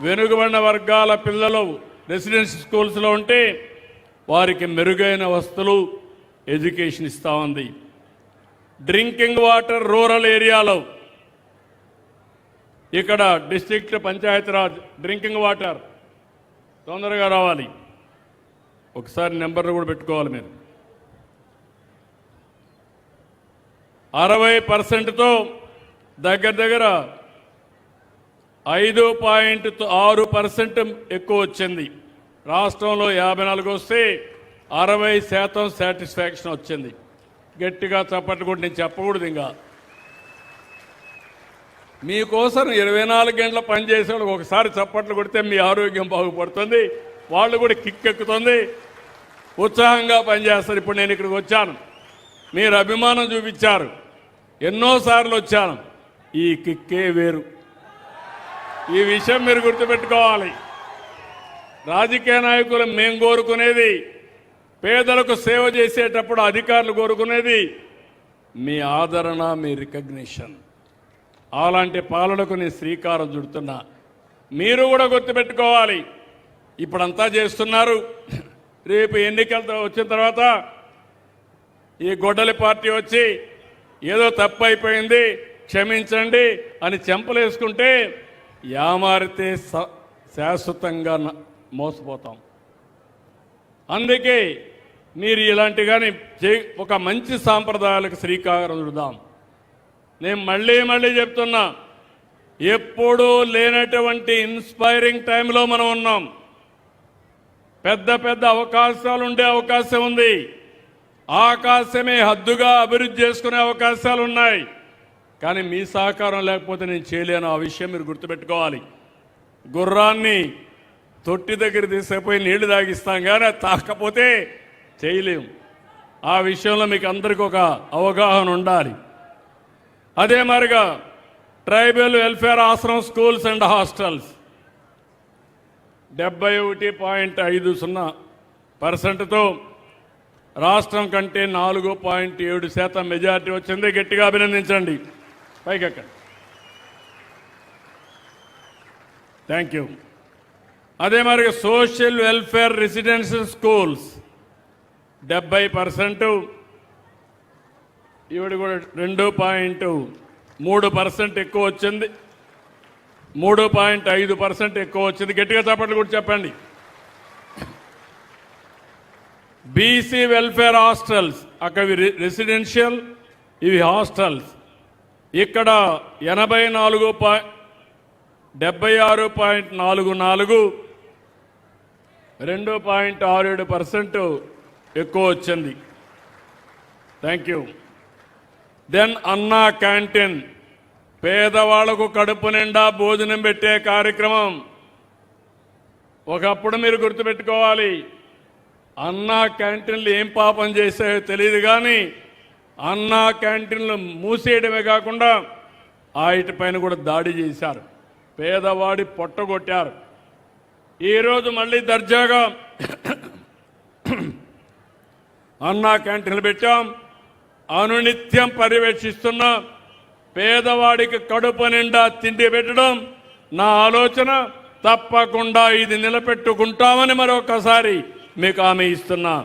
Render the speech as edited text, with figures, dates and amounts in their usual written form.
వెనుకబడిన వర్గాల పిల్లలు రెసిడెన్షియల్ స్కూల్స్లో ఉంటే వారికి మెరుగైన వసతులు ఎడ్యుకేషన్ ఇస్తూ ఉంది. డ్రింకింగ్ వాటర్ రూరల్ ఏరియాలో ఇక్కడ డిస్ట్రిక్ట్ పంచాయతీరాజ్ డ్రింకింగ్ వాటర్ తొందరగా రావాలి. ఒకసారి నెంబర్లు కూడా పెట్టుకోవాలి మీరు. 60%తో దగ్గర 5.6% ఎక్కువ వచ్చింది. రాష్ట్రంలో 54 వస్తే 60% సాటిస్ఫాక్షన్ వచ్చింది. గట్టిగా చప్పట్లు కూడా నేను చెప్పకూడదు. ఇంకా మీకోసం 24 గంటల పనిచేసేవాళ్ళకి ఒకసారి చప్పట్లు కొడితే మీ ఆరోగ్యం బాగుపడుతుంది, వాళ్ళు కూడా కిక్కెక్కుతుంది, ఉత్సాహంగా పనిచేస్తారు. ఇప్పుడు నేను ఇక్కడికి వచ్చాను, మీరు అభిమానం చూపించారు, ఎన్నోసార్లు వచ్చాను. ఈ కిక్కే వేరు. ఈ విషయం మీరు గుర్తుపెట్టుకోవాలి. రాజకీయ నాయకులు మేము కోరుకునేది, పేదలకు సేవ చేసేటప్పుడు అధికారులు కోరుకునేది మీ ఆదరణ, మీ రికగ్నిషన్. అలాంటి పాలనకు నేను శ్రీకారం చుడుతున్నా. మీరు కూడా గుర్తుపెట్టుకోవాలి. ఇప్పుడంతా చేస్తున్నారు, రేపు ఎన్నికలతో వచ్చిన తర్వాత ఈ గొడ్డలి పార్టీ వచ్చి ఏదో తప్పు అయిపోయింది క్షమించండి అని చెంపలేసుకుంటే యామారితే శాశ్వతంగా మోసపోతాం. అందుకే మీరు ఇలాంటి కానీ ఒక మంచి సాంప్రదాయాలకు శ్రీకారం చుడదాం. నేను మళ్ళీ చెప్తున్నా, ఎప్పుడూ లేనటువంటి ఇన్స్పైరింగ్ టైంలో మనం ఉన్నాం. పెద్ద అవకాశాలు ఉండే అవకాశం ఉంది. ఆకాశమే హద్దుగా అభివృద్ధి చేసుకునే అవకాశాలు ఉన్నాయి. కానీ మీ సహకారం లేకపోతే నేను చేయలేను. ఆ విషయం మీరు గుర్తుపెట్టుకోవాలి. గుర్రాన్ని తొట్టి దగ్గర తీసుకుపోయి నీళ్లు తాగిస్తాం, కానీ అది తాకపోతే చేయలేము. ఆ విషయంలో మీకు అందరికీ ఒక అవగాహన ఉండాలి. అదే మరిగా ట్రైబల్ వెల్ఫేర్ ఆశ్రమం స్కూల్స్ అండ్ హాస్టల్స్ 71.50%తో రాష్ట్రం కంటే 4.7% మెజార్టీ వచ్చింది. గట్టిగా అభినందించండి. పైకెక్కండి. Thank you. అదే మరి సోషల్ వెల్ఫేర్ రెసిడెన్షియల్ స్కూల్స్ 70%, ఇవిడ కూడా 2.3% ఎక్కువ వచ్చింది. 3.5% ఎక్కువ వచ్చింది. గట్టిగా చప్పట్లు కూడా చెప్పండి. బీసీ వెల్ఫేర్ హాస్టల్స్, అక్కడ రెసిడెన్షియల్, ఇవి హాస్టల్స్. ఇక్కడ 76.44, 2.67% ఎక్కువ వచ్చింది. Thank you. దెన్ అన్నా క్యాంటీన్, పేదవాళ్లకు కడుపు నిండా భోజనం పెట్టే కార్యక్రమం. ఒకప్పుడు మీరు గుర్తుపెట్టుకోవాలి, అన్నా క్యాంటీన్లు ఏం పాపం చేశాయో తెలియదు, కానీ అన్నా క్యాంటీన్లు మూసేయడమే కాకుండా వాటిపైన కూడా దాడి చేశారు, పేదవాడి పొట్టగొట్టారు. ఈరోజు మళ్ళీ దర్జాగా అన్నా క్యాంటీన్లు పెట్టాం. అనునిత్యం పర్యవేక్షిస్తున్నా. పేదవాడికి కడుపు నిండా తిండి పెట్టడం నా ఆలోచన. తప్పకుండా ఇది నిలబెట్టుకుంటామని మరొకసారి మీకు హామీ ఇస్తున్నా.